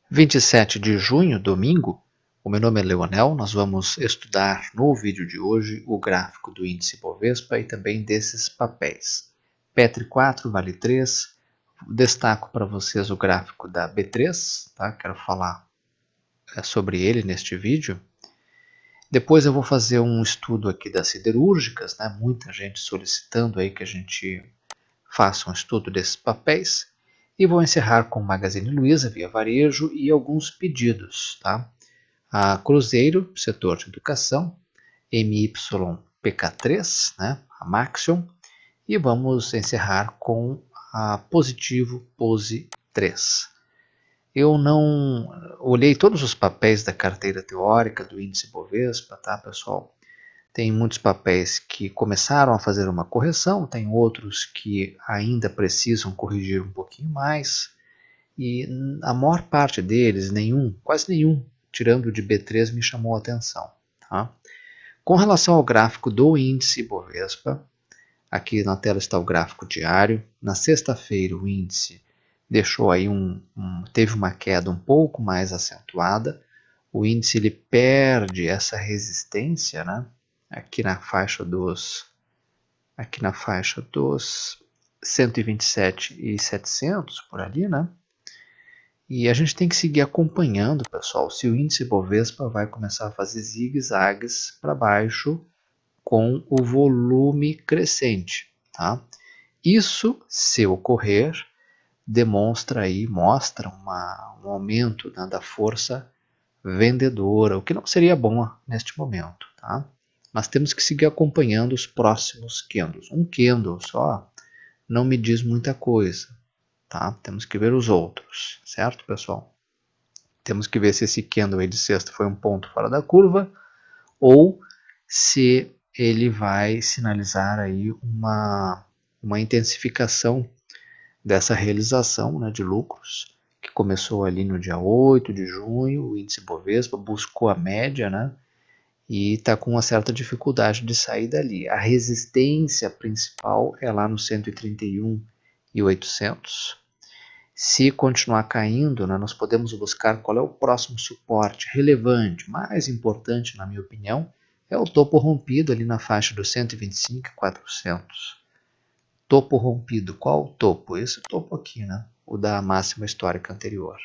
27 de junho, domingo. O meu nome é Leonel. Nós vamos estudar no vídeo de hoje o gráfico do índice Bovespa e também desses papéis. Petri 4 vale 3. Destaco para vocês o gráfico da B3, tá? Quero falar sobre ele neste vídeo. Depois eu vou fazer um estudo aqui das siderúrgicas, né? Muita gente solicitando aí que a gente faça um estudo desses papéis. E vou encerrar com Magazine Luiza, Via Varejo e alguns pedidos, tá? A Cruzeiro, setor de educação, MYPK3, né? A Maxion. E vamos encerrar com a Positivo Pose 3. Eu não olhei todos os papéis da carteira teórica do índice Bovespa, tá, pessoal? Tem muitos papéis que começaram a fazer uma correção, tem outros que ainda precisam corrigir um pouquinho mais, e a maior parte deles, quase nenhum, tirando o de B3, me chamou a atenção. Tá? Com relação ao gráfico do índice Bovespa, aqui na tela está o gráfico diário. Na sexta-feira o índice deixou aí teve uma queda um pouco mais acentuada. O índice ele perde essa resistência, né? Aqui na faixa dos 127.700 por ali, né? E a gente tem que seguir acompanhando, pessoal, se o índice Bovespa vai começar a fazer zigue-zagues para baixo com o volume crescente, tá? Isso, se ocorrer, mostra um aumento, né, da força vendedora, o que não seria bom neste momento, tá? Mas temos que seguir acompanhando os próximos candles. Um candle só não me diz muita coisa, tá? Temos que ver os outros, certo, pessoal? Temos que ver se esse candle aí de sexta foi um ponto fora da curva ou se ele vai sinalizar aí uma intensificação dessa realização, né, de lucros, que começou ali no dia 8 de junho, o índice Bovespa buscou a média, né, e está com uma certa dificuldade de sair dali. A resistência principal é lá no 131.800. Se continuar caindo, né, nós podemos buscar qual é o próximo suporte relevante, mais importante, na minha opinião, é o topo rompido ali na faixa dos 125.400. Topo rompido, qual o topo? Esse topo aqui, né? O da máxima histórica anterior.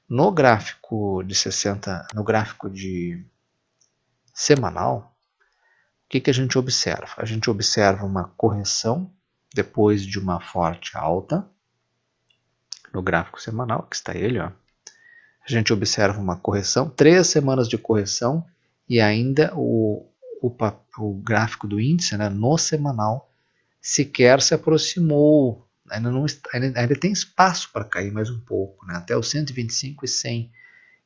No gráfico de semanal, o que a gente observa? A gente observa uma correção depois de uma forte alta. No gráfico semanal, que está ele, ó. A gente observa uma correção, 3 semanas de correção, e ainda o gráfico do índice, né, no semanal, sequer se aproximou, ainda tem espaço para cair mais um pouco, né, até os 125.100,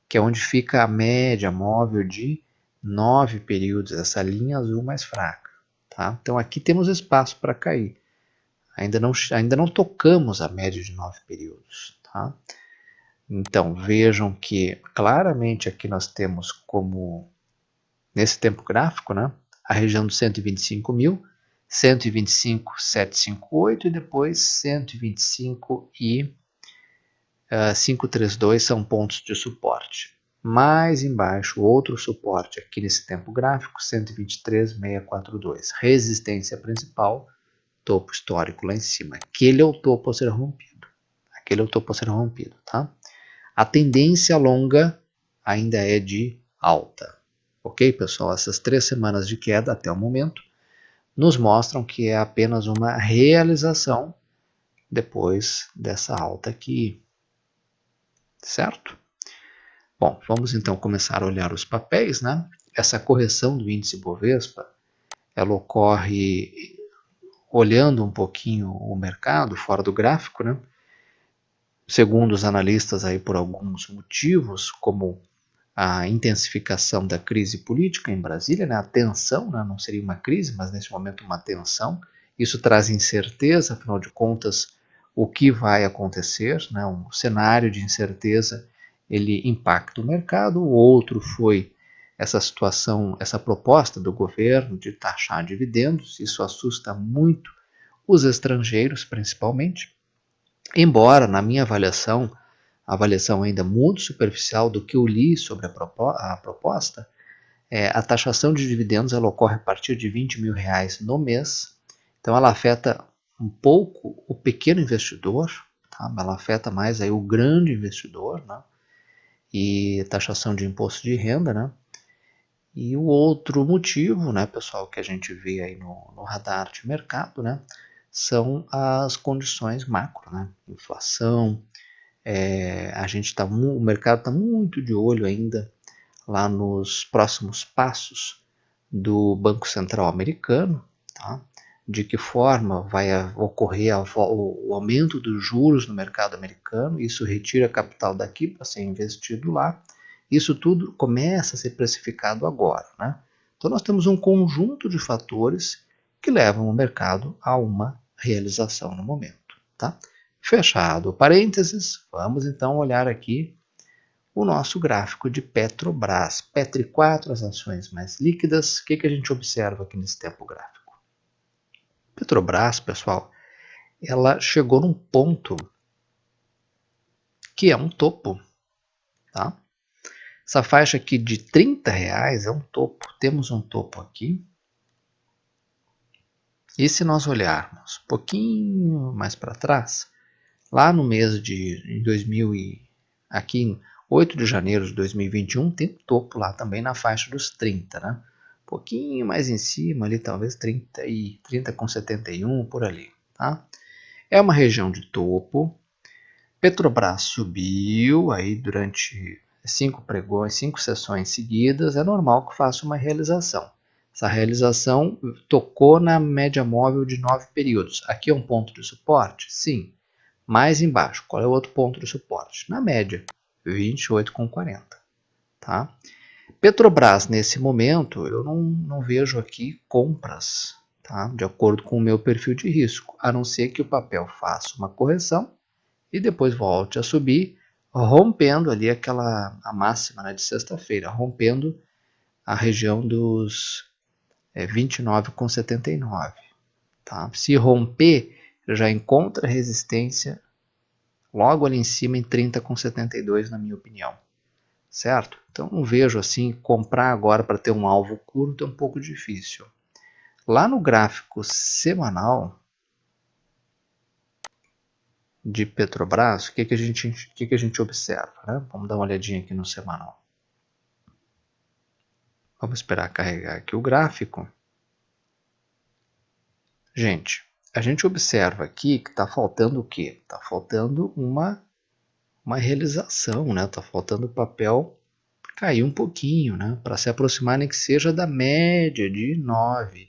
que é onde fica a média móvel de 9 períodos, essa linha azul mais fraca. Tá? Então aqui temos espaço para cair. Ainda não tocamos a média de 9 períodos. Tá? Então vejam que claramente aqui nós temos como, nesse tempo gráfico, né, a região dos 125.000, 125.758 e depois 125.532 são pontos de suporte. Mais embaixo, outro suporte aqui nesse tempo gráfico, 123.642. Resistência principal, topo histórico lá em cima. Aquele é o topo a ser rompido. Tá? A tendência longa ainda é de alta. Ok, pessoal? Essas 3 semanas de queda até o momento nos mostram que é apenas uma realização depois dessa alta aqui. Certo? Bom, vamos então começar a olhar os papéis, né? Essa correção do índice Bovespa, ela ocorre olhando um pouquinho o mercado fora do gráfico, né? Segundo os analistas aí por alguns motivos, como a intensificação da crise política em Brasília, né? A tensão, né? Não seria uma crise, mas nesse momento uma tensão. Isso traz incerteza, afinal de contas, o que vai acontecer, né? Um cenário de incerteza, ele impacta o mercado. O outro foi essa situação, essa proposta do governo de taxar dividendos. Isso assusta muito os estrangeiros, principalmente. Embora, na minha avaliação, avaliação ainda muito superficial do que eu li sobre a proposta, a taxação de dividendos ela ocorre a partir de R$ 20.000 no mês. Então ela afeta um pouco o pequeno investidor, tá? Ela afeta mais aí o grande investidor, né? E taxação de imposto de renda, né? E o outro motivo, né, pessoal, que a gente vê aí no radar de mercado, né, são as condições macro, né? Inflação, o mercado está muito de olho ainda lá nos próximos passos do Banco Central americano, tá? De que forma vai ocorrer o aumento dos juros no mercado americano, isso retira capital daqui para ser investido lá. Isso tudo começa a ser precificado agora, né? Então nós temos um conjunto de fatores que levam o mercado a uma realização no momento, tá? Fechado parênteses, vamos então olhar aqui o nosso gráfico de Petrobras. Petri 4, as ações mais líquidas. O que a gente observa aqui nesse tempo gráfico? Petrobras, pessoal, ela chegou num ponto que é um topo, tá? Essa faixa aqui de R$ 30 é um topo. Temos um topo aqui. E se nós olharmos um pouquinho mais para trás, lá no mês de 2000 aqui 8 de janeiro de 2021, tem um topo lá também na faixa dos 30, né? Um pouquinho mais em cima ali, talvez 30,71 por ali, tá? É uma região de topo. Petrobras subiu aí durante 5 pregões, 5 sessões seguidas, é normal que faça uma realização. Essa realização tocou na média móvel de 9 períodos. Aqui é um ponto de suporte? Sim. Mais embaixo, qual é o outro ponto de suporte? Na média, 28,40. Tá? Petrobras, nesse momento, eu não vejo aqui compras, tá? De acordo com o meu perfil de risco, a não ser que o papel faça uma correção e depois volte a subir, rompendo ali a máxima, né, de sexta-feira, rompendo a região dos 29,79. Tá? Se romper, já encontra resistência logo ali em cima em 30,72, na minha opinião. Certo? Então não vejo assim, comprar agora para ter um alvo curto é um pouco difícil. Lá no gráfico semanal de Petrobras, o que a gente observa? Né? Vamos dar uma olhadinha aqui no semanal. Vamos esperar carregar aqui o gráfico. Gente, a gente observa aqui que está faltando o quê? Está faltando uma realização, né? Está faltando o papel cair um pouquinho, né? Para se aproximar, nem que seja da média de 9,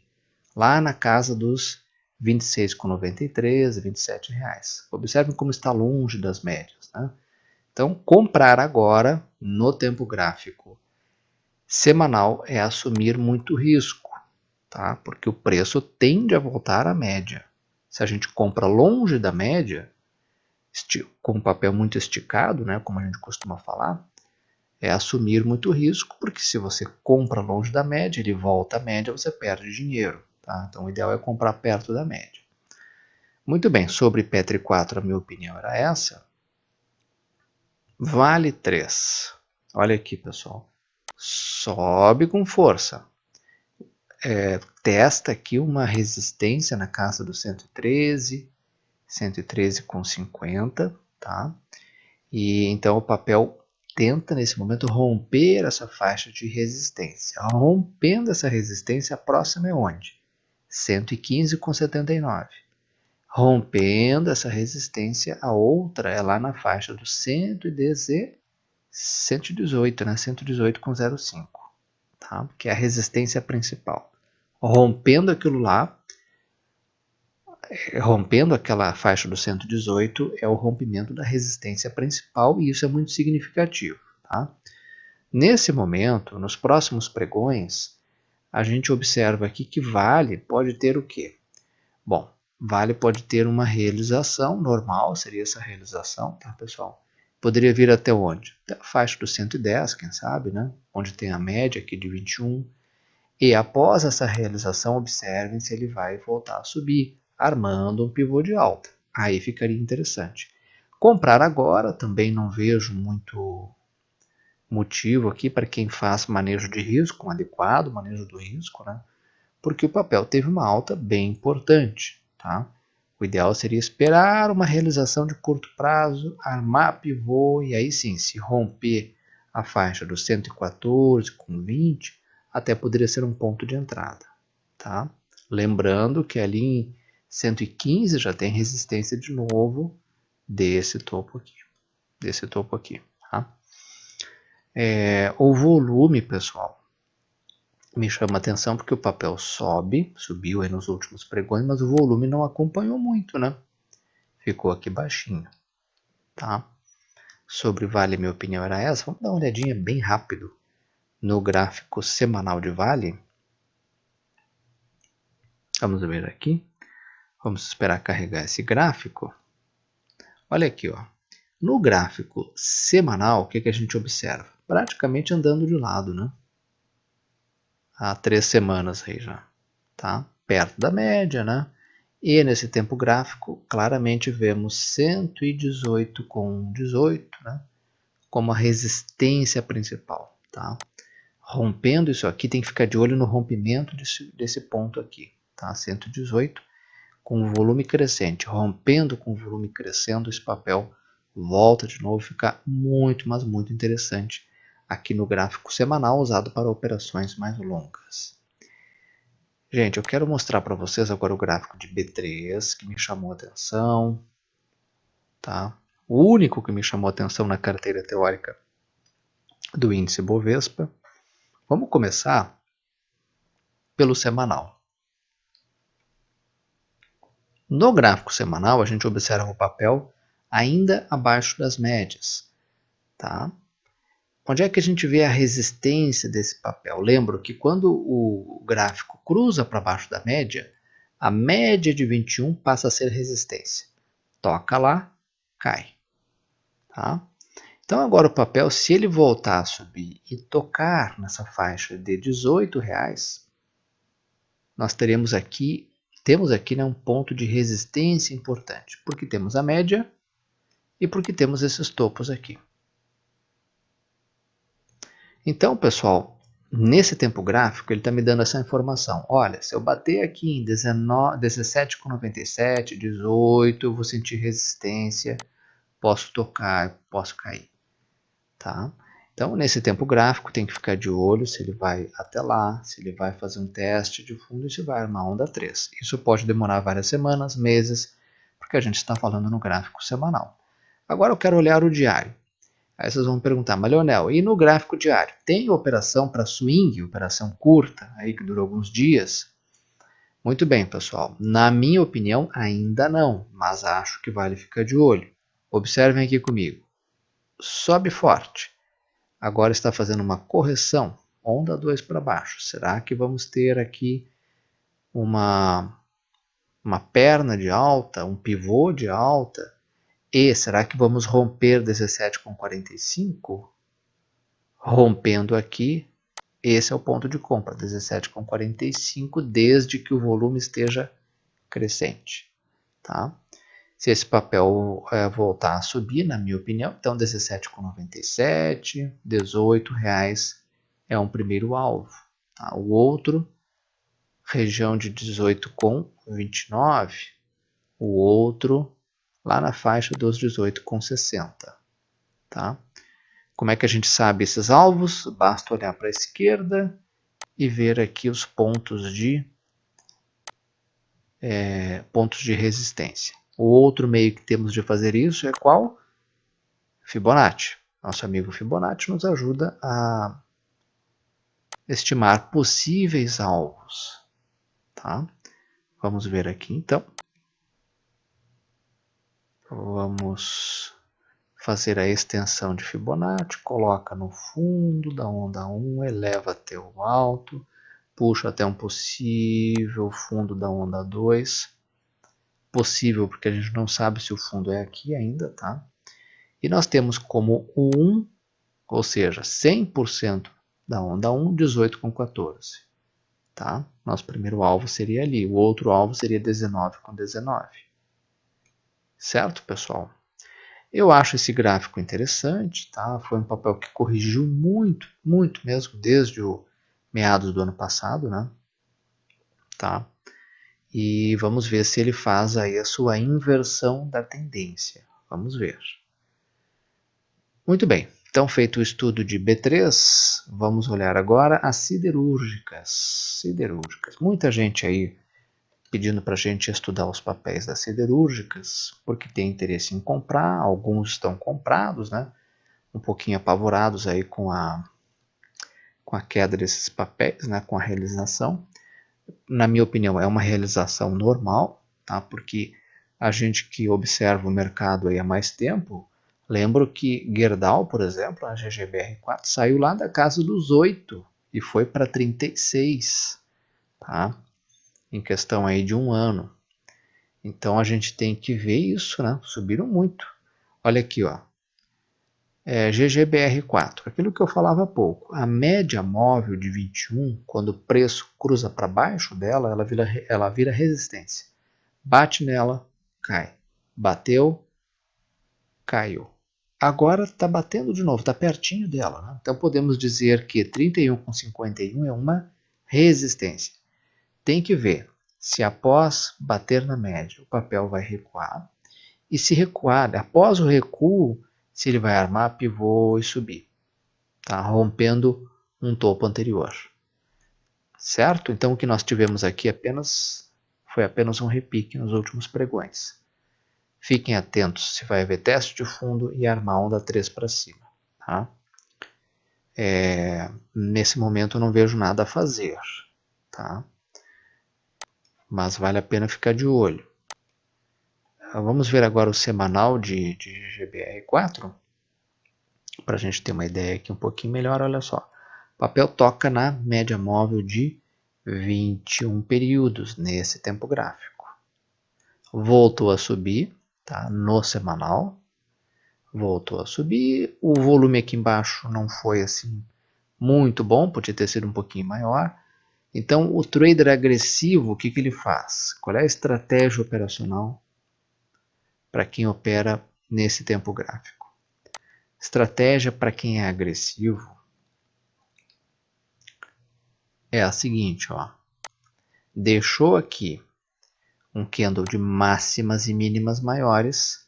lá na casa dos R$ 26,93, R$ 27. Observem como está longe das médias, né? Então, comprar agora, no tempo gráfico semanal, é assumir muito risco, tá? Porque o preço tende a voltar à média. Se a gente compra longe da média, com o papel muito esticado, né, como a gente costuma falar, é assumir muito risco, porque se você compra longe da média, ele volta à média, você perde dinheiro. Tá? Então o ideal é comprar perto da média. Muito bem, sobre Petri 4 a minha opinião era essa. Vale 3. Olha aqui, pessoal. Sobe com força. Testa aqui uma resistência na casa do 113, 113,50, tá? E então o papel tenta nesse momento romper essa faixa de resistência. Rompendo essa resistência, a próxima é onde? 115,79. Rompendo essa resistência, a outra é lá na faixa do 118, né? 118,05, tá? Que é a resistência principal. Rompendo aquilo lá, rompendo aquela faixa do 118, é o rompimento da resistência principal, e isso é muito significativo. Tá? Nesse momento, nos próximos pregões, a gente observa aqui que Vale pode ter o quê? Bom, Vale pode ter uma realização normal, seria essa realização, tá, pessoal? Poderia vir até onde? Até a faixa do 110, quem sabe, né? Onde tem a média aqui de 21. E após essa realização, observem se ele vai voltar a subir, armando um pivô de alta. Aí ficaria interessante. Comprar agora, também não vejo muito motivo aqui para quem faz manejo de risco, um adequado manejo do risco, né? Porque o papel teve uma alta bem importante, tá? O ideal seria esperar uma realização de curto prazo, armar pivô e aí sim, se romper a faixa dos 114,20, até poderia ser um ponto de entrada, tá? Lembrando que ali em 115 já tem resistência de novo desse topo aqui, tá? O volume, pessoal, me chama a atenção porque o papel subiu aí nos últimos pregões, mas o volume não acompanhou muito, né? Ficou aqui baixinho, tá? Sobre Vale, minha opinião era essa. Vamos dar uma olhadinha bem rápido no gráfico semanal de Vale. Vamos ver aqui. Vamos esperar carregar esse gráfico. Olha aqui, ó. No gráfico semanal, o que a gente observa? Praticamente andando de lado, né? Há 3 semanas aí já, tá? Perto da média, né? E nesse tempo gráfico, claramente vemos 118,18, né? Como a resistência principal, tá? Rompendo isso aqui, tem que ficar de olho no rompimento desse ponto aqui, tá? 118, com volume crescente. Rompendo com volume crescendo, esse papel volta de novo, fica muito, mas muito interessante aqui no gráfico semanal usado para operações mais longas. Gente, eu quero mostrar para vocês agora o gráfico de B3, que me chamou a atenção, tá? O único que me chamou a atenção na carteira teórica do índice Bovespa. Vamos começar pelo semanal. No gráfico semanal, a gente observa o papel ainda abaixo das médias, tá? Onde é que a gente vê a resistência desse papel? Lembro que quando o gráfico cruza para baixo da média, a média de 21 passa a ser resistência. Toca lá, cai. Tá? Então agora o papel, se ele voltar a subir e tocar nessa faixa de R$18, nós temos aqui, né, um ponto de resistência importante, porque temos a média e porque temos esses topos aqui. Então, pessoal, nesse tempo gráfico, ele está me dando essa informação. Olha, se eu bater aqui em 17,97, 18, eu vou sentir resistência, posso tocar, posso cair. Tá? Então, nesse tempo gráfico, tem que ficar de olho se ele vai até lá, se ele vai fazer um teste de fundo e se vai armar onda 3. Isso pode demorar várias semanas, meses, porque a gente está falando no gráfico semanal. Agora eu quero olhar o diário. Aí vocês vão perguntar, mas Leonel, e no gráfico diário? Tem operação para swing, operação curta, aí que dura alguns dias? Muito bem, pessoal. Na minha opinião, ainda não, mas acho que vale ficar de olho. Observem aqui comigo. Sobe forte. Agora está fazendo uma correção, onda 2 para baixo. Será que vamos ter aqui uma perna de alta, um pivô de alta? E será que vamos romper 17,45? Rompendo aqui, esse é o ponto de compra, 17,45, desde que o volume esteja crescente. Tá? Se esse papel voltar a subir, na minha opinião, então 17,97, R$18 é um primeiro alvo. Tá? O outro, região de 18,29, o outro lá na faixa dos 18,60. Tá? Como é que a gente sabe esses alvos? Basta olhar para a esquerda e ver aqui os pontos de resistência. O outro meio que temos de fazer isso é qual? Fibonacci. Nosso amigo Fibonacci nos ajuda a estimar possíveis alvos. Tá? Vamos ver aqui então. Vamos fazer a extensão de Fibonacci, coloca no fundo da onda 1, eleva até o alto, puxa até um possível fundo da onda 2. Possível porque a gente não sabe se o fundo é aqui ainda, tá? E nós temos como o 1, ou seja, 100% da onda 1, 18,14. Tá? Nosso primeiro alvo seria ali, o outro alvo seria 19,19. Certo, pessoal? Eu acho esse gráfico interessante, tá? Foi um papel que corrigiu muito, muito mesmo, desde o meados do ano passado, né? Tá? E vamos ver se ele faz aí a sua inversão da tendência. Vamos ver. Muito bem, então feito o estudo de B3, vamos olhar agora as siderúrgicas. Siderúrgicas. Muita gente aí pedindo para a gente estudar os papéis das siderúrgicas, porque tem interesse em comprar, alguns estão comprados, né? Um pouquinho apavorados aí com a queda desses papéis, né? Com a realização. Na minha opinião, é uma realização normal, tá? Porque a gente que observa o mercado aí há mais tempo, lembro que Gerdau, por exemplo, a GGBR4, saiu lá da casa dos 8 e foi para 36, tá? Em questão aí de um ano. Então a gente tem que ver isso, né? Subiram muito. Olha aqui, ó. GGBR4, aquilo que eu falava há pouco. A média móvel de 21, quando o preço cruza para baixo dela, ela vira resistência. Bate nela, cai. Bateu, caiu. Agora está batendo de novo, está pertinho dela. Né? Então podemos dizer que 31,51 é uma resistência. Tem que ver se após bater na média o papel vai recuar. E se recuar, após o recuo, se ele vai armar pivô e subir, tá? Rompendo um topo anterior. Certo? Então o que nós tivemos aqui foi apenas um repique nos últimos pregões. Fiquem atentos se vai haver teste de fundo e armar onda 3 para cima. Tá? Nesse momento eu não vejo nada a fazer, tá? Mas vale a pena ficar de olho. Vamos ver agora o semanal de GBR4, para a gente ter uma ideia aqui um pouquinho melhor. Olha só, o papel toca na média móvel de 21 períodos nesse tempo gráfico. Voltou a subir, tá? No semanal. Voltou a subir. O volume aqui embaixo não foi assim muito bom, podia ter sido um pouquinho maior. Então, o trader agressivo, o que ele faz? Qual é a estratégia operacional para quem opera nesse tempo gráfico? Estratégia para quem é agressivo é a seguinte, ó. Deixou aqui um candle de máximas e mínimas maiores.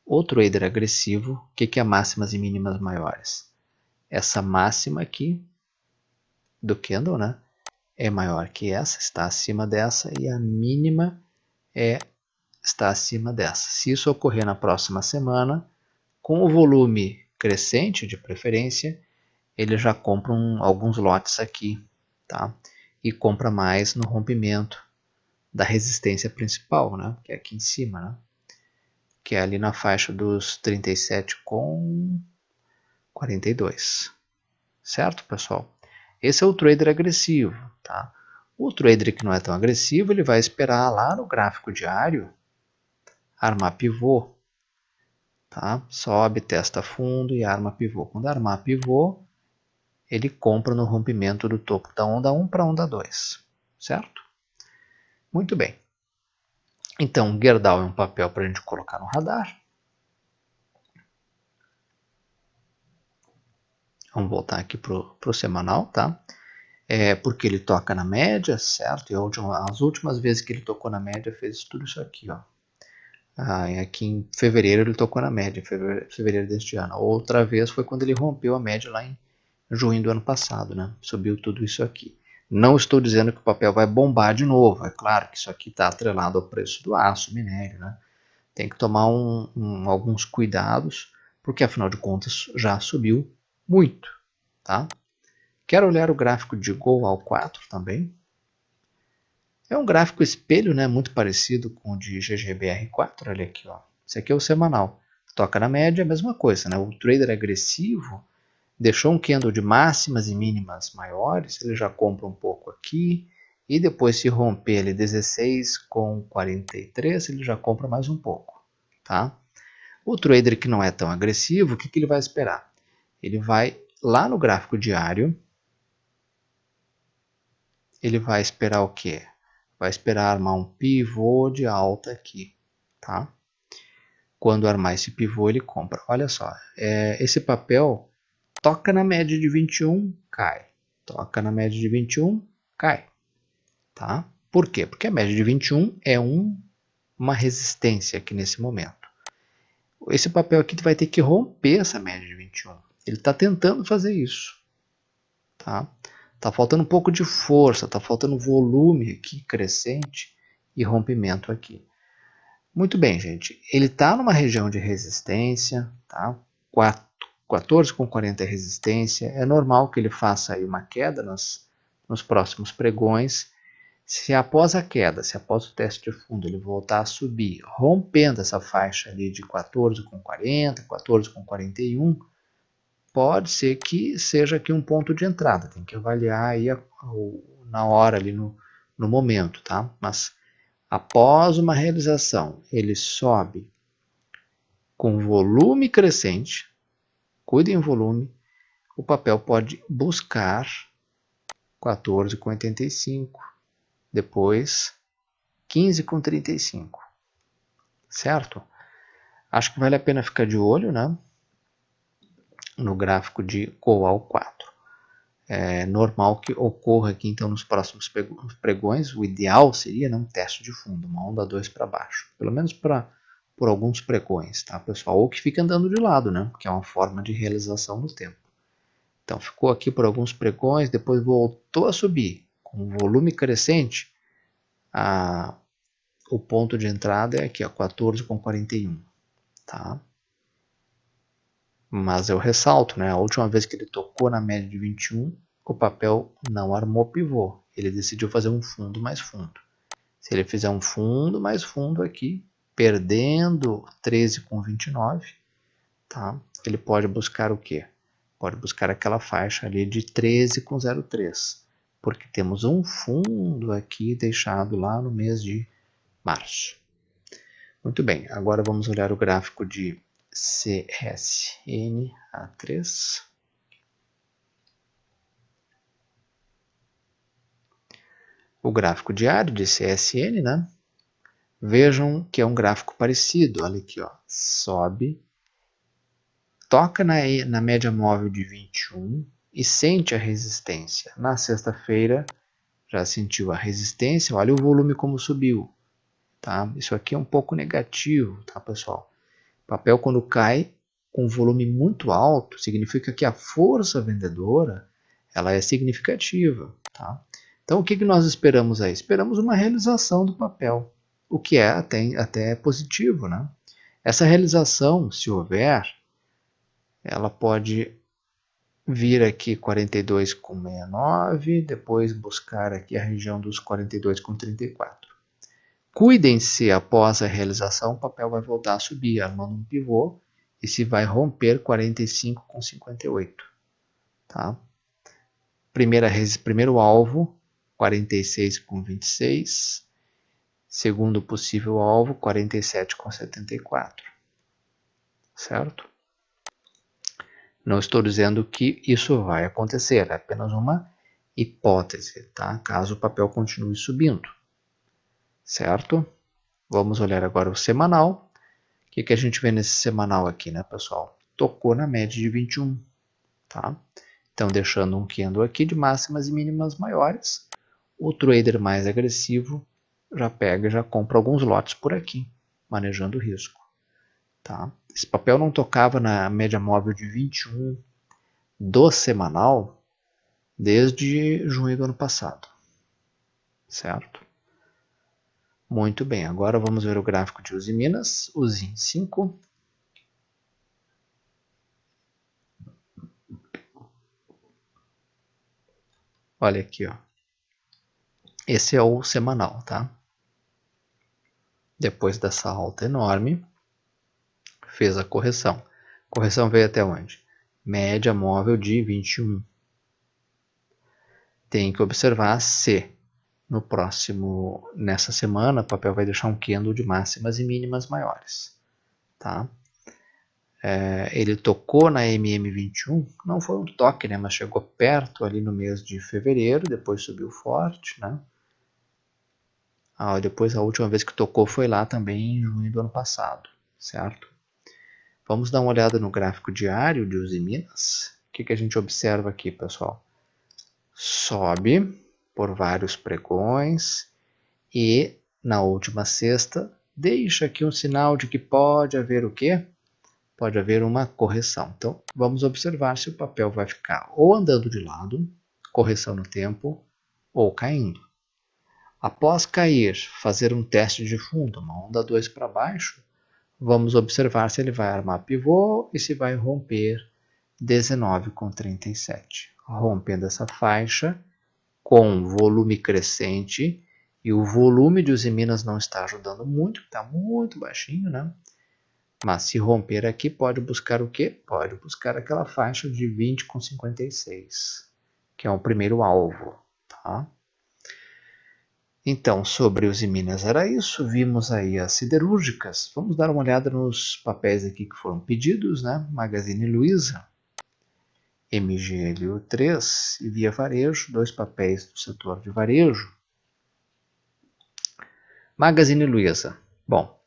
O trader agressivo, o que é máximas e mínimas maiores? Essa máxima aqui do candle, né, é maior que essa, está acima dessa, e a mínima está acima dessa. Se isso ocorrer na próxima semana, com o volume crescente de preferência, ele já compra alguns lotes aqui, tá? E compra mais no rompimento da resistência principal, né? Que é aqui em cima, né? Que é ali na faixa dos 37,42. Certo, pessoal? Esse é o trader agressivo, tá? O trader que não é tão agressivo, ele vai esperar lá no gráfico diário armar pivô, tá? Sobe, testa fundo e arma pivô. Quando armar pivô, ele compra no rompimento do topo da onda 1 para a onda 2, certo? Muito bem. Então, Gerdau é um papel para a gente colocar no radar. Vamos voltar aqui para o semanal, tá? Porque ele toca na média, certo? E as últimas vezes que ele tocou na média, fez tudo isso aqui, ó. Aqui em fevereiro ele tocou na média, em fevereiro deste ano. Outra vez foi quando ele rompeu a média lá em junho do ano passado, né? Subiu tudo isso aqui. Não estou dizendo que o papel vai bombar de novo. É claro que isso aqui está atrelado ao preço do aço, minério, né? Tem que tomar alguns cuidados, porque afinal de contas já subiu muito, tá? Quero olhar o gráfico de Gol ao 4 também. É um gráfico espelho, né, muito parecido com o de GGBR4. Olha aqui, ó. Esse aqui é o semanal. Toca na média, a mesma coisa, né? O trader agressivo deixou um candle de máximas e mínimas maiores, ele já compra um pouco aqui, e depois se romper ele 16,43, ele já compra mais um pouco, tá? O trader que não é tão agressivo, o que ele vai esperar? Ele vai lá no gráfico diário, ele vai esperar o quê? Vai esperar armar um pivô de alta aqui, tá? Quando armar esse pivô, ele compra. Olha só, esse papel toca na média de 21, cai. Toca na média de 21, cai. Tá? Por quê? Porque a média de 21 é uma resistência aqui nesse momento. Esse papel aqui vai ter que romper essa média de 21. Ele está tentando fazer isso. Tá? Tá faltando um pouco de força, tá faltando volume aqui crescente e rompimento aqui. Muito bem, gente. Ele está numa região de resistência, tá? 14,40 é resistência. É normal que ele faça aí uma queda nos próximos pregões. Se após a queda, se após o teste de fundo, ele voltar a subir, rompendo essa faixa ali de 14,40, 14,41, pode ser que seja aqui um ponto de entrada. Tem que avaliar aí na hora ali no momento, tá? Mas após uma realização, ele sobe com volume crescente, cuidem do volume, o papel pode buscar 14,85, depois 15,35, certo? Acho que vale a pena ficar de olho, né? No gráfico de Coal 4. É normal que ocorra aqui, então, nos próximos pregões, o ideal seria, né, um teste de fundo, uma onda 2 para baixo, pelo menos por alguns pregões, tá, pessoal? Ou que fica andando de lado, né, que é uma forma de realização no tempo. Então, ficou aqui por alguns pregões, depois voltou a subir, com volume crescente, o ponto de entrada é aqui, 14,41, tá? Mas eu ressalto, né, a última vez que ele tocou na média de 21, o papel não armou pivô, ele decidiu fazer um fundo mais fundo. Se ele fizer um fundo mais fundo aqui, perdendo 13,29, tá? Ele pode buscar o quê? Pode buscar aquela faixa ali de 13,03, porque temos um fundo aqui deixado lá no mês de março. Muito bem, agora vamos olhar o gráfico de CSNA3. O gráfico diário de CSN, né? Vejam que é um gráfico parecido. Olha aqui, ó. Sobe, toca na média móvel de 21 e sente a resistência. Na sexta-feira já sentiu a resistência. Olha o volume como subiu. Tá? Isso aqui é um pouco negativo, tá, pessoal? O papel, quando cai com volume muito alto, significa que a força vendedora ela é significativa. Tá? Então, o que nós esperamos aí? Esperamos uma realização do papel, o que é até positivo. Né? Essa realização, se houver, ela pode vir aqui 42,69, depois buscar aqui a região dos 42,34. Cuidem-se, após a realização, o papel vai voltar a subir, armando um pivô, e se vai romper 45,58. Tá? Primeiro alvo, 46,26. Segundo possível alvo, 47,74. Certo? Não estou dizendo que isso vai acontecer, é apenas uma hipótese, tá? Caso o papel continue subindo. Certo? Vamos olhar agora o semanal. O que a gente vê nesse semanal aqui, né, pessoal? Tocou na média de 21, tá? Então, deixando um candle aqui de máximas e mínimas maiores, o trader mais agressivo já pega e já compra alguns lotes por aqui, manejando o risco, tá? Esse papel não tocava na média móvel de 21 do semanal desde junho do ano passado, certo? Muito bem, agora vamos ver o gráfico de Usiminas, Usim 5. Olha aqui, ó. Esse é o semanal, tá? Depois dessa alta enorme, fez a correção. A correção veio até onde? Média móvel de 21. Tem que observar se nessa semana, o papel vai deixar um candle de máximas e mínimas maiores, tá? Ele tocou na MM21, não foi um toque, né? Mas chegou perto ali no mês de fevereiro, depois subiu forte, né? Depois a última vez que tocou foi lá também em junho do ano passado, certo? Vamos dar uma olhada no gráfico diário de Usiminas. O que a gente observa aqui, pessoal? Sobe por vários pregões e na última sexta deixa aqui um sinal de que pode haver o quê? Pode haver uma correção. Então, vamos observar se o papel vai ficar ou andando de lado, correção no tempo, ou caindo. Após cair, fazer um teste de fundo, uma onda 2 para baixo, vamos observar se ele vai armar pivô e se vai romper 19,37. Rompendo essa faixa com volume crescente, e o volume de Usiminas não está ajudando muito, está muito baixinho, né? Mas se romper aqui, pode buscar o quê? Pode buscar aquela faixa de 20,56, que é o primeiro alvo, tá? Então, sobre Usiminas era isso. Vimos aí as siderúrgicas. Vamos dar uma olhada nos papéis aqui que foram pedidos, né? Magazine Luiza, MGLU3 e Via Varejo, 2 papéis do setor de varejo. Magazine Luiza. Bom,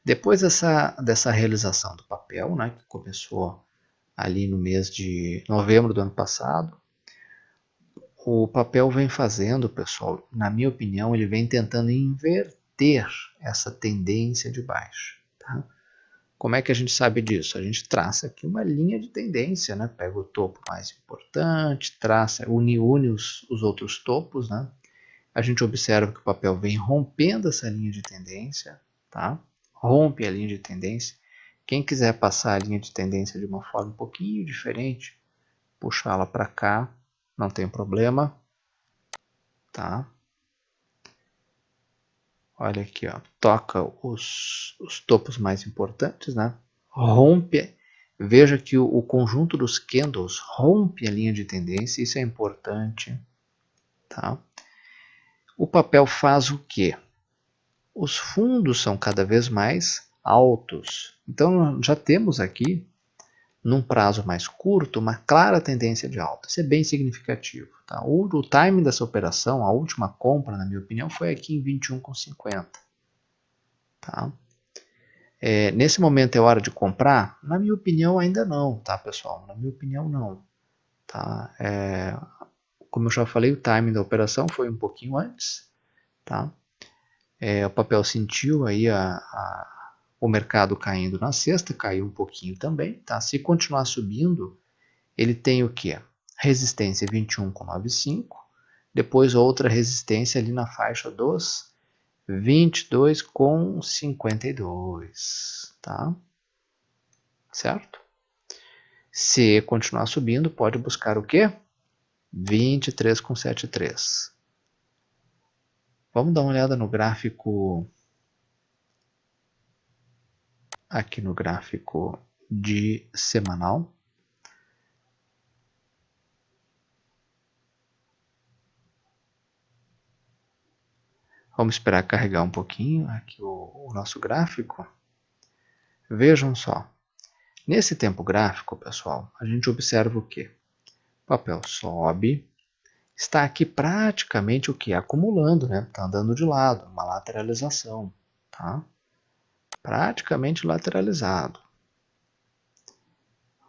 depois dessa realização do papel, né, que começou ali no mês de novembro do ano passado, o papel vem fazendo, pessoal, na minha opinião, ele vem tentando inverter essa tendência de baixa. Tá? Como é que a gente sabe disso? A gente traça aqui uma linha de tendência, né? Pega o topo mais importante, traça, une os outros topos, né? A gente observa que o papel vem rompendo essa linha de tendência, tá? Rompe a linha de tendência. Quem quiser passar a linha de tendência de uma forma um pouquinho diferente, puxá-la para cá, não tem problema, tá? Olha aqui, ó, toca os topos mais importantes, né? Rompe, veja que o conjunto dos candles rompe a linha de tendência, isso é importante, tá? O papel faz o quê? Os fundos são cada vez mais altos, então já temos aqui, num prazo mais curto, uma clara tendência de alta. Isso é bem significativo. Tá? O timing dessa operação, a última compra, na minha opinião, foi aqui em 21,50. Tá? Nesse momento é hora de comprar? Na minha opinião, ainda não, tá, pessoal? Na minha opinião, não. Tá? Como eu já falei, o timing da operação foi um pouquinho antes. Tá? O papel sentiu aí o mercado caindo na sexta, caiu um pouquinho também. Tá? Se continuar subindo, ele tem o que? Resistência 21,95, depois outra resistência ali na faixa dos 22,52, tá? Certo? Se continuar subindo, pode buscar o quê? 23,73. Vamos dar uma olhada no gráfico, aqui no gráfico de semanal. Vamos esperar carregar um pouquinho aqui o nosso gráfico. Vejam só. Nesse tempo gráfico, pessoal, a gente observa o quê? O papel sobe, está aqui praticamente o que? Acumulando, né? Está andando de lado, uma lateralização, tá? Praticamente lateralizado.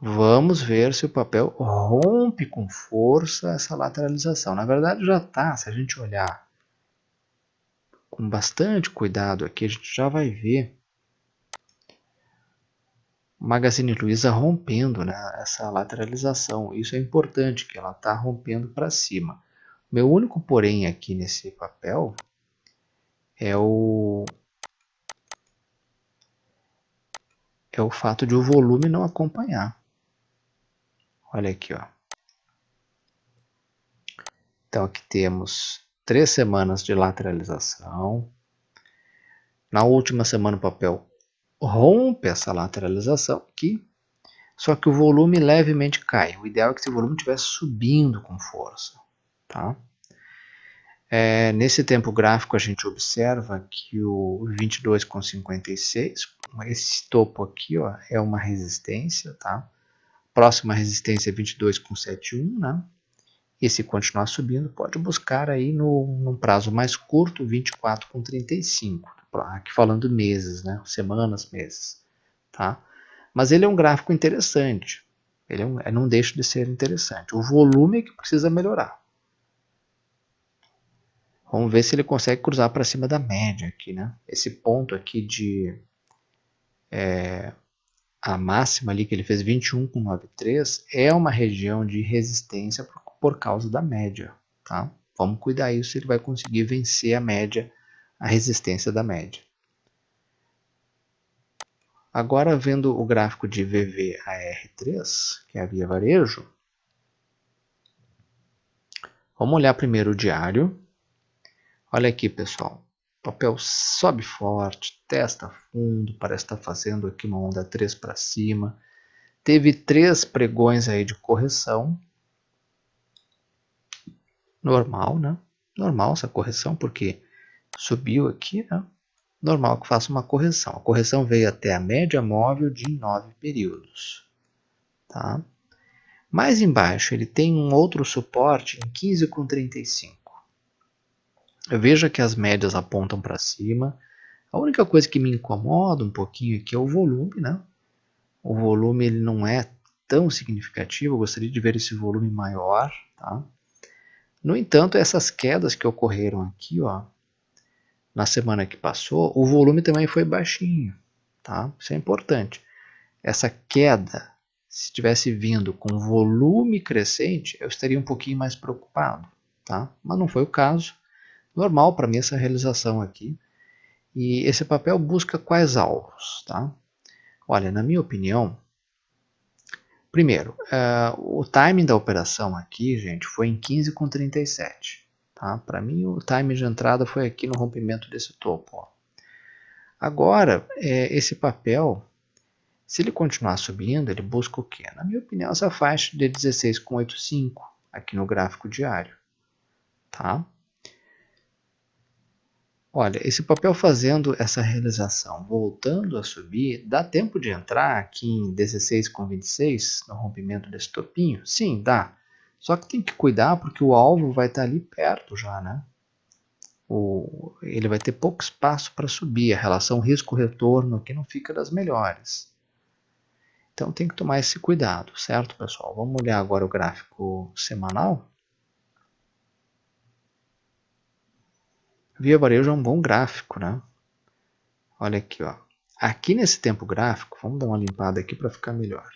Vamos ver se o papel rompe com força essa lateralização. Na verdade já está, se a gente olhar com bastante cuidado aqui, a gente já vai ver o Magazine Luiza rompendo, né, essa lateralização. Isso é importante, que ela está rompendo para cima. Meu único porém aqui nesse papel é o fato de o volume não acompanhar. Olha aqui, ó. Então aqui temos 3 semanas de lateralização. Na última semana o papel rompe essa lateralização aqui, só que o volume levemente cai. O ideal é que esse volume estivesse subindo com força, tá? Nesse tempo gráfico a gente observa que o 22,56, esse topo aqui, ó, é uma resistência, tá? Próxima resistência é 22,71, né? E se continuar subindo, pode buscar aí num prazo mais curto, 24,35. Aqui falando meses, né? Semanas, meses, tá? Mas ele é um gráfico interessante. Ele não deixa de ser interessante. O volume é que precisa melhorar. Vamos ver se ele consegue cruzar para cima da média aqui, né? Esse ponto aqui de a máxima ali que ele fez 21,93 é uma região de resistência por causa da média, tá? Vamos cuidar isso se ele vai conseguir vencer a média, a resistência da média. Agora vendo o gráfico de VVAR3, que é a Via Varejo, vamos olhar primeiro o diário. Olha aqui, pessoal. O papel sobe forte, testa fundo, parece estar fazendo aqui uma onda 3 para cima. Teve 3 pregões aí de correção. Normal, né? Normal essa correção, porque subiu aqui, né? Normal que faça uma correção. A correção veio até a média móvel de 9 períodos. Tá? Mais embaixo, ele tem um outro suporte em 15,35. Veja que as médias apontam para cima. A única coisa que me incomoda um pouquinho aqui é o volume, né? O volume ele não é tão significativo, eu gostaria de ver esse volume maior, tá? No entanto, essas quedas que ocorreram aqui, ó, na semana que passou, o volume também foi baixinho, tá? Isso é importante. Essa queda, se tivesse vindo com volume crescente, eu estaria um pouquinho mais preocupado, tá? Mas não foi o caso. Normal para mim essa realização aqui. E esse papel busca quais alvos, tá? Olha, na minha opinião, primeiro, o timing da operação aqui, gente, foi em 15,37. Tá? Para mim, o timing de entrada foi aqui no rompimento desse topo. Ó. Agora, esse papel, se ele continuar subindo, ele busca o quê? Na minha opinião, essa faixa de 16,85 aqui no gráfico diário. Tá? Olha, esse papel fazendo essa realização, voltando a subir, dá tempo de entrar aqui em 16,26 no rompimento desse topinho? Sim, dá. Só que tem que cuidar porque o alvo vai estar ali perto já, né? Ele vai ter pouco espaço para subir, a relação risco-retorno aqui não fica das melhores. Então tem que tomar esse cuidado, certo, pessoal? Vamos olhar agora o gráfico semanal. Via Varejo é um bom gráfico, né? Olha aqui, ó. Aqui nesse tempo gráfico, vamos dar uma limpada aqui para ficar melhor.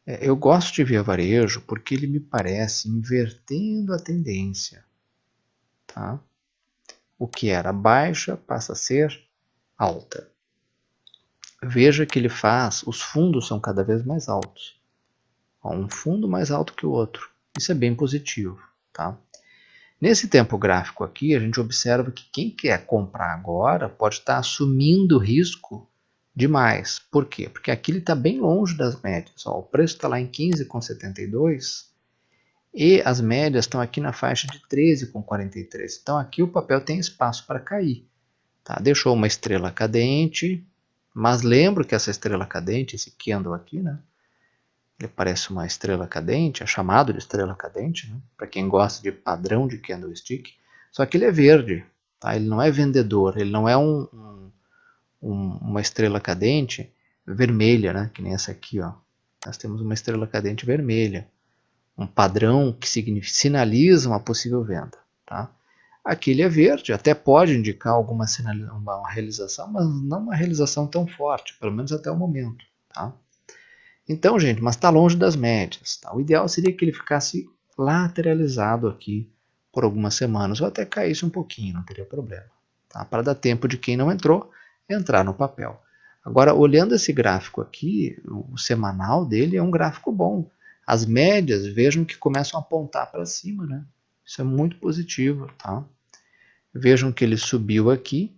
Eu gosto de Via Varejo porque ele me parece invertendo a tendência. Tá? O que era baixa passa a ser alta. Veja que ele faz, os fundos são cada vez mais altos. Um fundo mais alto que o outro. Isso é bem positivo. Tá? Nesse tempo gráfico aqui, a gente observa que quem quer comprar agora pode estar assumindo risco demais. Por quê? Porque aqui ele está bem longe das médias. Ó, o preço está lá em 15,72 e as médias estão aqui na faixa de 13,43. Então aqui o papel tem espaço para cair. Tá? Deixou uma estrela cadente, mas lembro que essa estrela cadente, esse candle aqui, né? Ele parece uma estrela cadente, é chamado de estrela cadente, né? Para quem gosta de padrão de candlestick. Só que ele é verde, tá? Ele não é vendedor, ele não é uma estrela cadente vermelha, né? Que nem essa aqui, ó. Nós temos uma estrela cadente vermelha, um padrão que sinaliza uma possível venda, tá? Aqui ele é verde, até pode indicar uma realização, mas não uma realização tão forte, pelo menos até o momento, tá? Então, gente, mas está longe das médias. Tá? O ideal seria que ele ficasse lateralizado aqui por algumas semanas, ou até caísse um pouquinho, não teria problema. Tá? Para dar tempo de quem não entrou, entrar no papel. Agora, olhando esse gráfico aqui, o semanal dele é um gráfico bom. As médias, vejam que começam a apontar para cima, né? Isso é muito positivo, tá? Vejam que ele subiu aqui,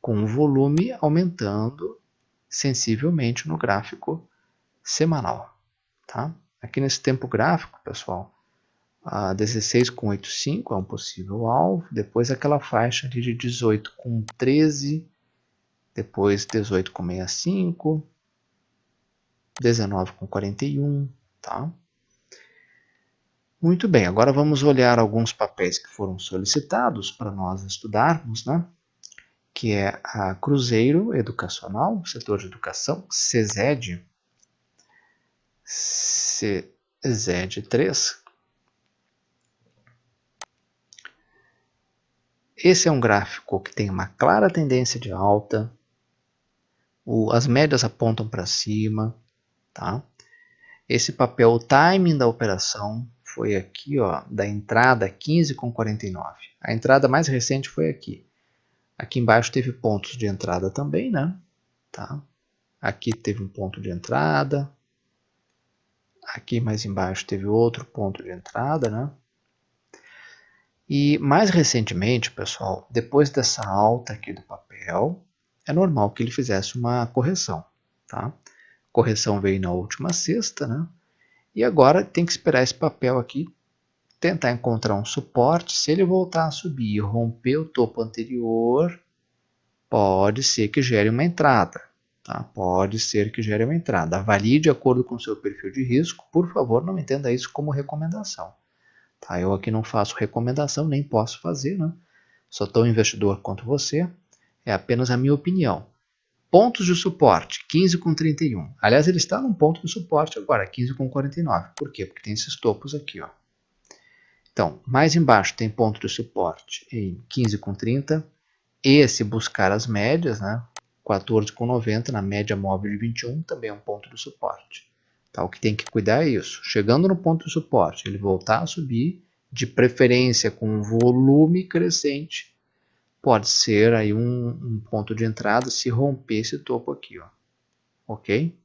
com o volume aumentando sensivelmente no gráfico semanal. Tá? Aqui nesse tempo gráfico, pessoal, a 16,85 é um possível alvo, depois aquela faixa ali de 18,13, depois 18,65, 19,41, tá? Muito bem, agora vamos olhar alguns papéis que foram solicitados para nós estudarmos, né? Que é a Cruzeiro Educacional, setor de educação, CESED, CZ3. Esse é um gráfico que tem uma clara tendência de alta, as médias apontam para cima, tá? Esse papel, o timing da operação foi aqui, ó, da entrada 15,49. A entrada mais recente foi aqui. Aqui embaixo teve pontos de entrada também, né? Tá? Aqui teve um ponto de entrada. Aqui mais embaixo teve outro ponto de entrada, né? E mais recentemente, pessoal, depois dessa alta aqui do papel, é normal que ele fizesse uma correção, tá? A correção veio na última sexta, né? E agora tem que esperar esse papel aqui tentar encontrar um suporte. Se ele voltar a subir e romper o topo anterior, pode ser que gere uma entrada. Tá? Pode ser que gere uma entrada. Avalie de acordo com o seu perfil de risco. Por favor, não entenda isso como recomendação. Tá? Eu aqui não faço recomendação, nem posso fazer. Né? Sou tão investidor quanto você. É apenas a minha opinião. Pontos de suporte, 15,31. Aliás, ele está num ponto de suporte agora, 15,49. Por quê? Porque tem esses topos aqui, ó. Então, mais embaixo tem ponto de suporte em 15,30. E se buscar as médias, né, 14,90 na média móvel de 21, também é um ponto de suporte. Tá, o que tem que cuidar é isso. Chegando no ponto de suporte, ele voltar a subir, de preferência com volume crescente, pode ser aí um ponto de entrada se romper esse topo aqui, ó. Ok?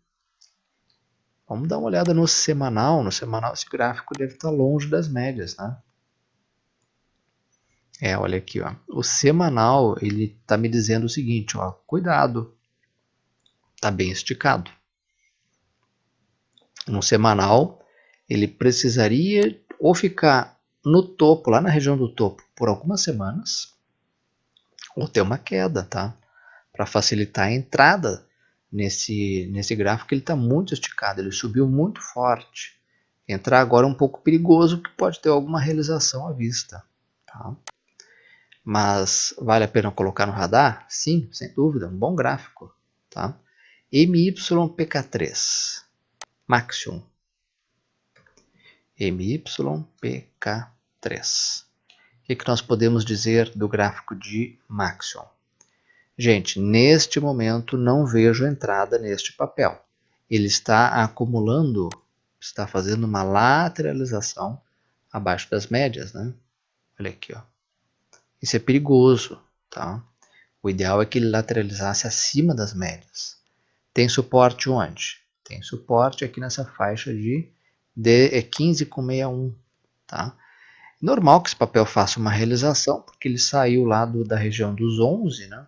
Vamos dar uma olhada no semanal. No semanal esse gráfico deve estar longe das médias, né? Olha aqui, ó. O semanal, ele está me dizendo o seguinte, ó, cuidado, está bem esticado. No semanal, ele precisaria ou ficar no topo, lá na região do topo, por algumas semanas, ou ter uma queda, tá? Para facilitar a entrada nesse gráfico, ele está muito esticado, ele subiu muito forte. Entrar agora é um pouco perigoso, porque pode ter alguma realização à vista, tá? Mas vale a pena colocar no radar? Sim, sem dúvida, um bom gráfico, tá? MYPK3, Maxion. MYPK3. O que nós podemos dizer do gráfico de Maxion? Gente, neste momento não vejo entrada neste papel. Ele está acumulando, está fazendo uma lateralização abaixo das médias, né? Olha aqui, ó. Isso é perigoso, tá? O ideal é que ele lateralizasse acima das médias. Tem suporte onde? Tem suporte aqui nessa faixa de 15,61, tá? Normal que esse papel faça uma realização, porque ele saiu lá da região dos 11, né?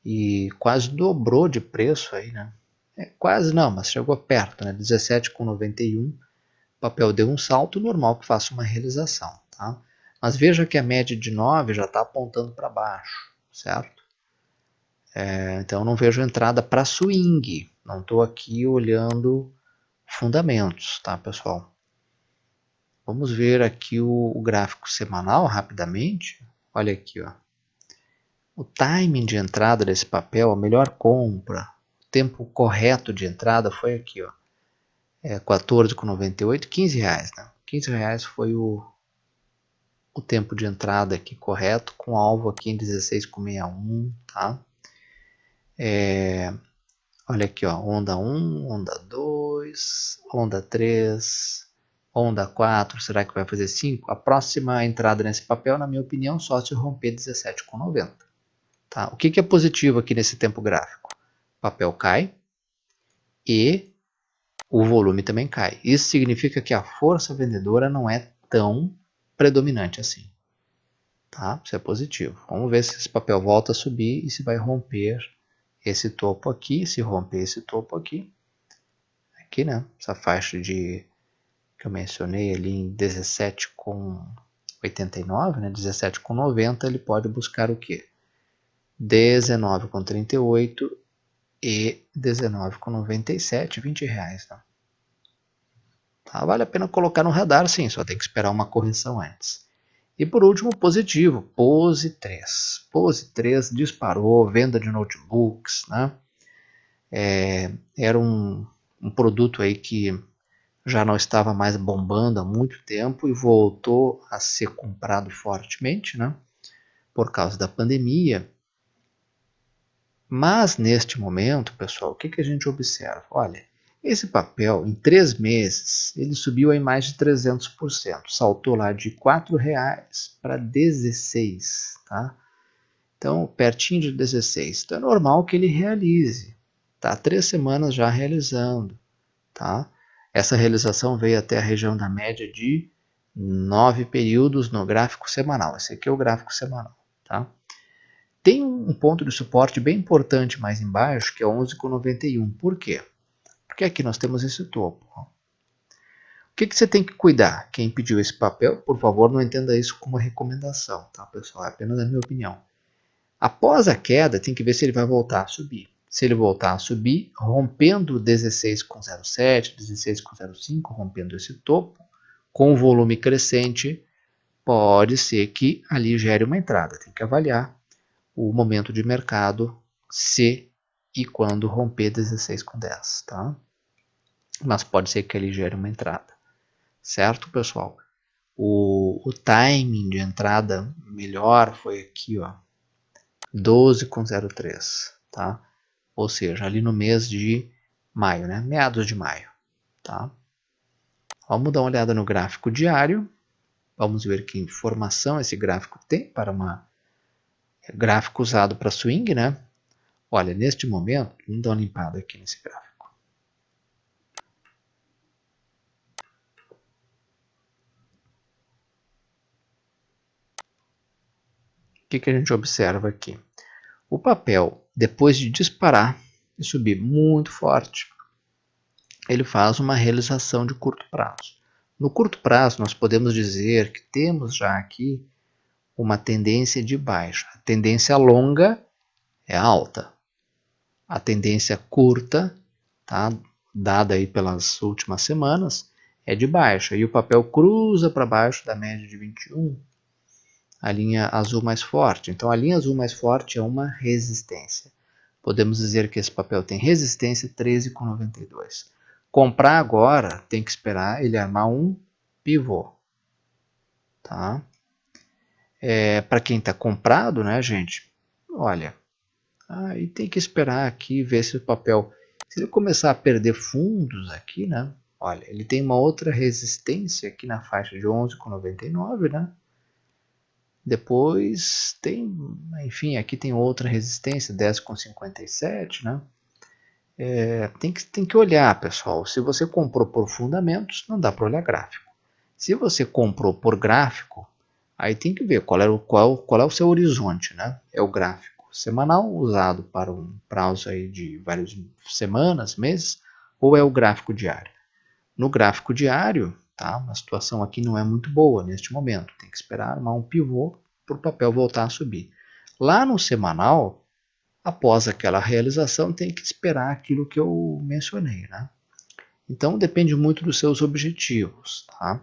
E quase dobrou de preço aí, né? Quase não, mas chegou perto, né? 17,91. O papel deu um salto, normal que faça uma realização, tá? Mas veja que a média de 9 já está apontando para baixo, certo? Então não vejo entrada para swing. Não estou aqui olhando fundamentos, tá, pessoal? Vamos ver aqui o gráfico semanal rapidamente. Olha aqui, ó. O timing de entrada desse papel, a melhor compra, o tempo correto de entrada foi aqui, ó. 14,98, 15 reais, né? 15 reais foi o tempo de entrada aqui correto, com alvo aqui em 16,61, tá? Olha aqui, ó, onda 1, onda 2, onda 3, onda 4, será que vai fazer 5? A próxima entrada nesse papel, na minha opinião, só se romper 17,90. Tá? O que é positivo aqui nesse tempo gráfico? O papel cai e o volume também cai. Isso significa que a força vendedora não é tão predominante assim. Tá? Isso é positivo. Vamos ver se esse papel volta a subir e se vai romper esse topo aqui. Se romper esse topo aqui, né? Essa faixa que eu mencionei ali em 17,89, né? 17,90, ele pode buscar o quê? 19,38 e 19,97, 20 reais. Né? Tá? Vale a pena colocar no radar, sim, só tem que esperar uma correção antes. E por último, positivo, Pose 3. Pose 3 disparou, venda de notebooks, né? Era um produto aí que já não estava mais bombando há muito tempo e voltou a ser comprado fortemente, né? Por causa da pandemia. Mas neste momento, pessoal, o que a gente observa? Olha, esse papel, em 3 meses, ele subiu em mais de 300%. Saltou lá de R$ 4,00 para 16, tá? Então, pertinho de 16. Então, é normal que ele realize. Tá? 3 semanas já realizando. Tá? Essa realização veio até a região da média de 9 períodos no gráfico semanal. Esse aqui é o gráfico semanal. Tá? Tem um ponto de suporte bem importante mais embaixo, que é 11,91. Por quê? Porque aqui nós temos esse topo. O que você tem que cuidar? Quem pediu esse papel, por favor, não entenda isso como uma recomendação, tá, pessoal? É apenas a minha opinião. Após a queda, tem que ver se ele vai voltar a subir. Se ele voltar a subir, rompendo 16,07, 16,05, rompendo esse topo, com volume crescente, pode ser que ali gere uma entrada. Tem que avaliar o momento de mercado, se e quando romper 16,10, tá? Mas pode ser que ele gere uma entrada, certo, pessoal? O timing de entrada melhor foi aqui, ó, 12,03, tá? Ou seja, ali no mês de maio, né? Meados de maio, tá? Vamos dar uma olhada no gráfico diário. Vamos ver que informação esse gráfico tem para uma gráfico usado para swing, né? Olha, neste momento, vamos dar uma limpada aqui nesse gráfico. O que a gente observa aqui? O papel, depois de disparar e subir muito forte, ele faz uma realização de curto prazo. No curto prazo, nós podemos dizer que temos já aqui uma tendência de baixa. A tendência longa é alta. A tendência curta, tá, dada aí pelas últimas semanas, é de baixa. E o papel cruza para baixo da média de 21, a linha azul mais forte. Então, a linha azul mais forte é uma resistência. Podemos dizer que esse papel tem resistência 13,92. Comprar agora, tem que esperar ele armar um pivô. Tá? Para quem está comprado, né, gente? Olha, aí tem que esperar aqui ver se o papel, se ele começar a perder fundos aqui, né? Olha, ele tem uma outra resistência aqui na faixa de 11,99, né? Depois tem, enfim, aqui tem outra resistência, 10,57, né? Tem que olhar, pessoal. Se você comprou por fundamentos, não dá para olhar gráfico. Se você comprou por gráfico, aí tem que ver qual é o seu horizonte, né? É o gráfico semanal usado para um prazo aí de várias semanas, meses, ou é o gráfico diário? No gráfico diário, tá? A situação aqui não é muito boa neste momento. Tem que esperar armar um pivô para o papel voltar a subir. Lá no semanal, após aquela realização, tem que esperar aquilo que eu mencionei, né? Então depende muito dos seus objetivos, tá?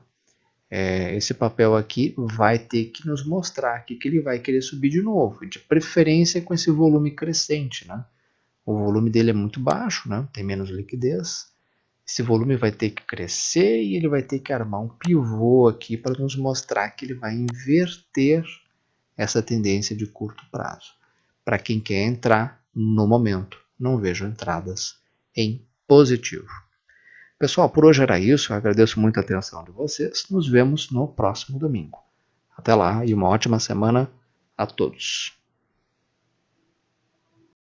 Esse papel aqui vai ter que nos mostrar aqui que ele vai querer subir de novo, de preferência com esse volume crescente, né? O volume dele é muito baixo, né? Tem menos liquidez. Esse volume vai ter que crescer e ele vai ter que armar um pivô aqui para nos mostrar que ele vai inverter essa tendência de curto prazo. Para quem quer entrar no momento, não vejo entradas em positivo. Pessoal, por hoje era isso. Eu agradeço muito a atenção de vocês. Nos vemos no próximo domingo. Até lá e uma ótima semana a todos.